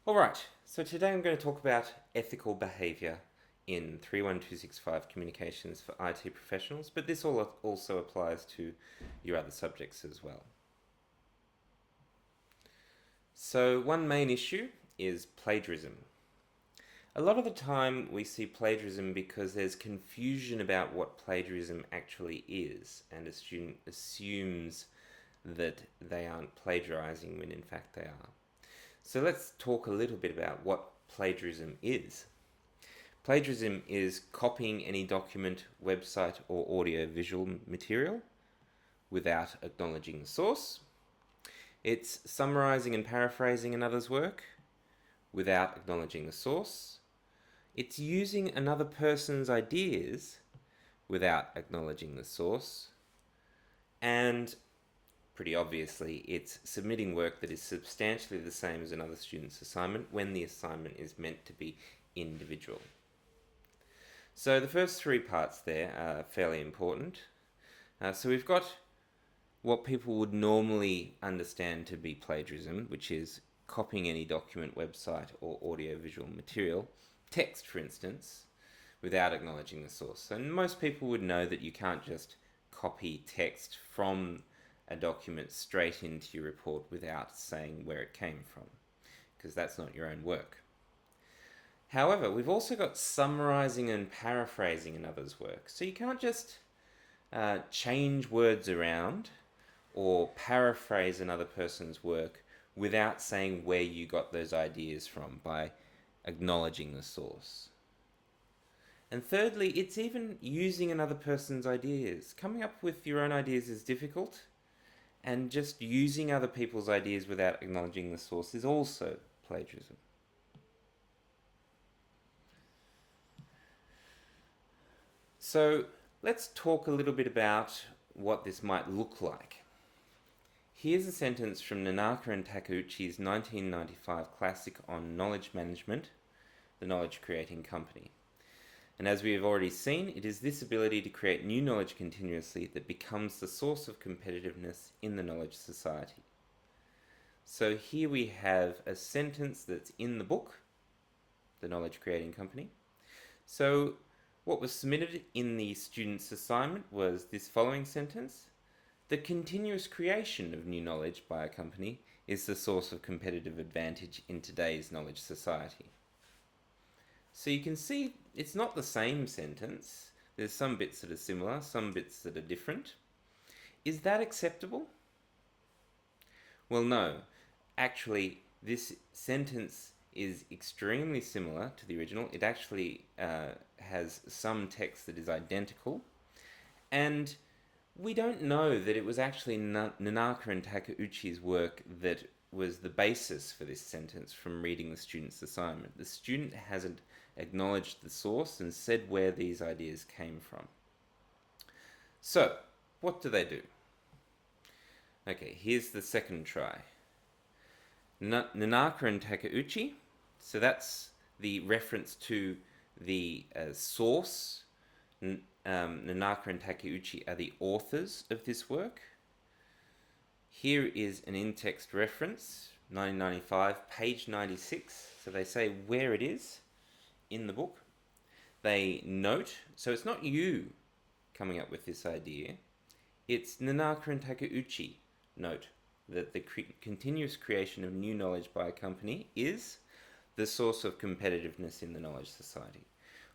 Alright, so today I'm going to talk about ethical behaviour in 31265 communications for IT professionals, but this also applies to your other subjects as well. So one main issue is plagiarism. A lot of the time we see plagiarism because there's confusion about what plagiarism actually is, and a student assumes that they aren't plagiarizing when in fact they are. So let's talk a little bit about what plagiarism is. Plagiarism is copying any document, website, or audio-visual material without acknowledging the source. It's summarizing and paraphrasing another's work without acknowledging the source. It's using another person's ideas without acknowledging the source. And pretty obviously, it's submitting work that is substantially the same as another student's assignment when the assignment is meant to be individual. So the first three parts there are fairly important. So we've got what people would normally understand to be plagiarism, which is copying any document, website, or audio-visual material, text for instance, without acknowledging the source. And most people would know that you can't just copy text from a document straight into your report without saying where it came from, because that's not your own work. However, we've also got summarizing and paraphrasing another's work. So you can't just change words around or paraphrase another person's work without saying where you got those ideas from by acknowledging the source. And thirdly, it's even using another person's ideas. Coming up with your own ideas is difficult, and just using other people's ideas without acknowledging the source is also plagiarism. So let's talk a little bit about what this might look like. Here's a sentence from Nanaka and Takeuchi's 1995 classic on knowledge management, The Knowledge Creating Company. And as we have already seen, it is this ability to create new knowledge continuously that becomes the source of competitiveness in the knowledge society. So here we have a sentence that's in the book, The Knowledge Creating Company. So what was submitted in the student's assignment was this following sentence: the continuous creation of new knowledge by a company is the source of competitive advantage in today's knowledge society. So you can see it's not the same sentence. There's some bits that are similar, some bits that are different. Is that acceptable? Well, no. Actually, this sentence is extremely similar to the original. It actually has some text that is identical. And we don't know that it was actually Nanaka and Takeuchi's work that was the basis for this sentence from reading the student's assignment. The student hasn't acknowledged the source and said where these ideas came from. So, what do they do? Okay, here's the second try. Nanaka and Takeuchi, so that's the reference to the source. Nanaka and Takeuchi are the authors of this work. Here is an in-text reference, 1995, page 96. So they say where it is in the book. They note, so it's not you coming up with this idea, it's Nanaka and Takeuchi note that the continuous creation of new knowledge by a company is the source of competitiveness in the knowledge society.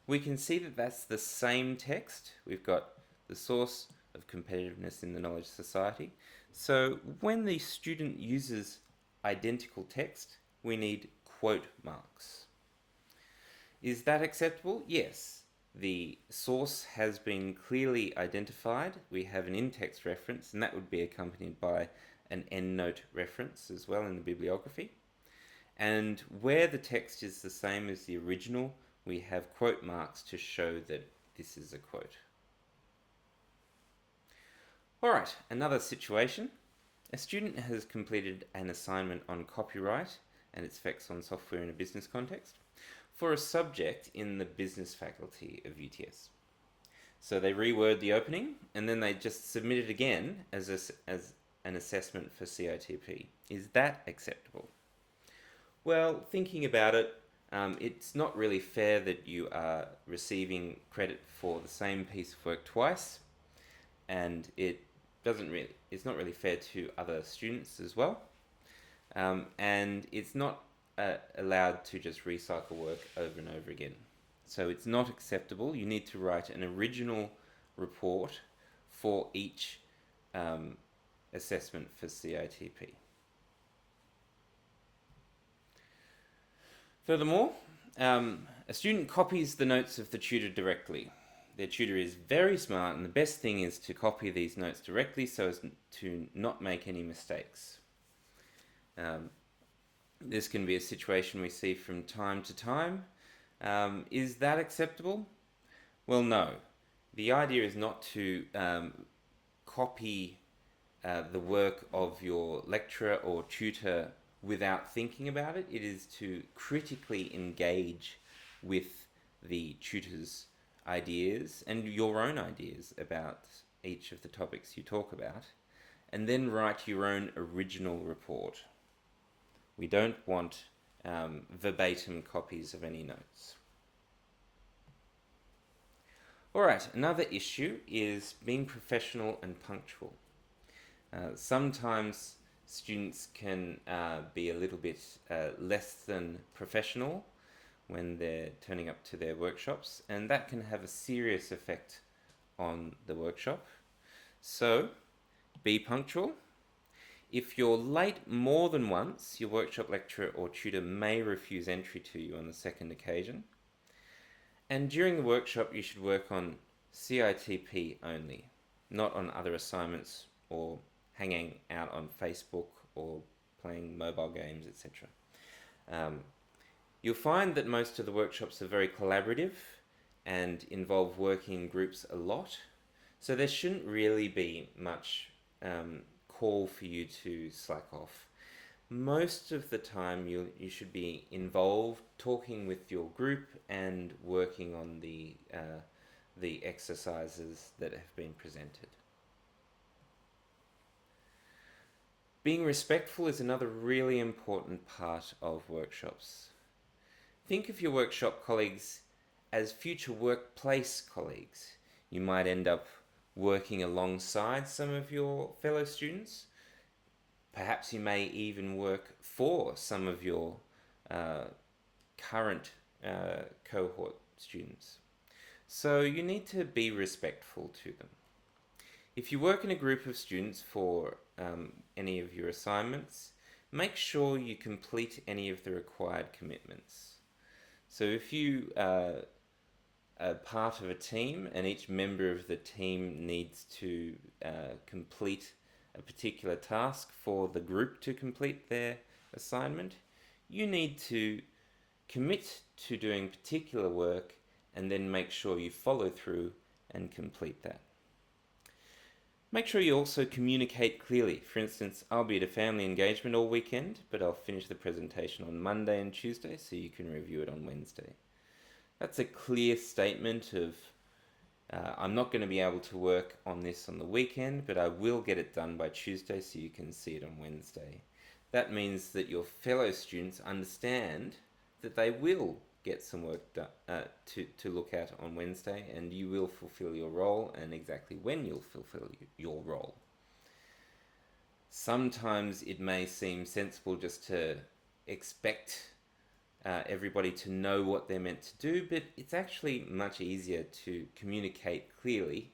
We can see that that's the same text. We've got the source of competitiveness in the knowledge society. So when the student uses identical text, we need quote marks. Is that acceptable? Yes. The source has been clearly identified. We have an in-text reference, and that would be accompanied by an endnote reference as well in the bibliography. And where the text is the same as the original, we have quote marks to show that this is a quote. Alright, another situation. A student has completed an assignment on copyright and its effects on software in a business context for a subject in the business faculty of UTS. So they reword the opening and then they just submit it again as an assessment for CITP. Is that acceptable? Well, thinking about it, it's not really fair that you are receiving credit for the same piece of work twice, and it's not really fair to other students as well. And it's not allowed to just recycle work over and over again. So it's not acceptable. You need to write an original report for each assessment for CITP. Furthermore, a student copies the notes of the tutor directly. Their tutor is very smart, and the best thing is to copy these notes directly so as to not make any mistakes. This can be a situation we see from time to time. Is that acceptable? Well, no. The idea is not to copy the work of your lecturer or tutor without thinking about it. It is to critically engage with the tutor's ideas and your own ideas about each of the topics you talk about, and then write your own original report. We don't want verbatim copies of any notes. Alright, another issue is being professional and punctual. Sometimes students can be a little bit less than professional when they're turning up to their workshops, and that can have a serious effect on the workshop. So, be punctual. If you're late more than once, your workshop lecturer or tutor may refuse entry to you on the second occasion. And during the workshop, you should work on CITP only, not on other assignments or hanging out on Facebook or playing mobile games, etc. You'll find that most of the workshops are very collaborative and involve working in groups a lot, so there shouldn't really be much call for you to slack off. Most of the time you should be involved, talking with your group and working on the exercises that have been presented. Being respectful is another really important part of workshops. Think of your workshop colleagues as future workplace colleagues. You might end up working alongside some of your fellow students. Perhaps you may even work for some of your current cohort students. So you need to be respectful to them. If you work in a group of students for any of your assignments, make sure you complete any of the required commitments. So if you are part of a team and each member of the team needs to complete a particular task for the group to complete their assignment, you need to commit to doing particular work and then make sure you follow through and complete that. Make sure you also communicate clearly. For instance, I'll be at a family engagement all weekend, but I'll finish the presentation on Monday and Tuesday so you can review it on Wednesday. That's a clear statement of I'm not going to be able to work on this on the weekend, but I will get it done by Tuesday so you can see it on Wednesday. That means that your fellow students understand that they will get some work to look at on Wednesday, and you will fulfill your role, and exactly when you'll fulfill your role. Sometimes it may seem sensible just to expect everybody to know what they're meant to do, but it's actually much easier to communicate clearly,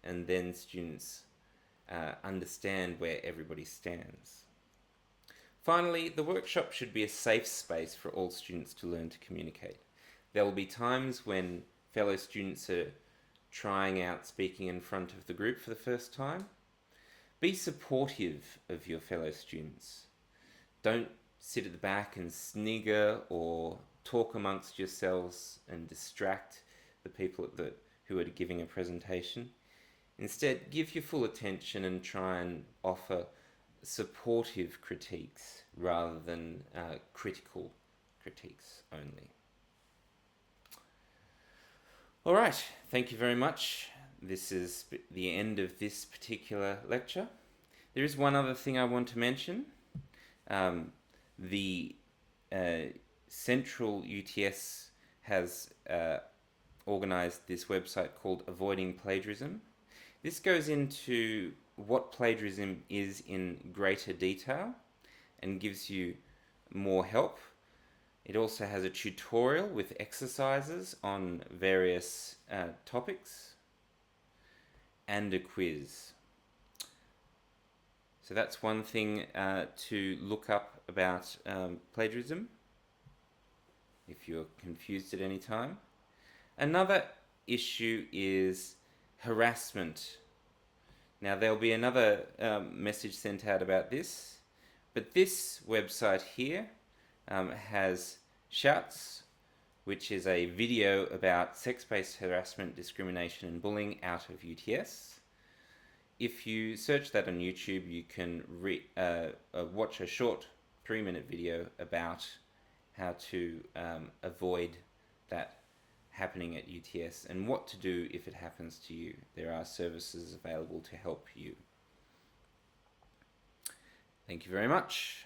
and then students understand where everybody stands. Finally, the workshop should be a safe space for all students to learn to communicate. There will be times when fellow students are trying out speaking in front of the group for the first time. Be supportive of your fellow students. Don't sit at the back and snigger or talk amongst yourselves and distract the people who are giving a presentation. Instead, give your full attention and try and offer supportive critiques rather than critical critiques only. Alright, thank you very much. This is the end of this particular lecture. There is one other thing I want to mention. The Central UTS has organized this website called Avoiding Plagiarism. This goes into what plagiarism is in greater detail and gives you more help. It also has a tutorial with exercises on various topics and a quiz. So that's one thing to look up about plagiarism if you're confused at any time. Another issue is harassment. Now there'll be another message sent out about this, but this website here has Shouts, which is a video about sex-based harassment, discrimination and bullying out of UTS. If you search that on YouTube, you can watch a short 3-minute video about how to avoid that happening at UTS and what to do if it happens to you. There are services available to help you. Thank you very much.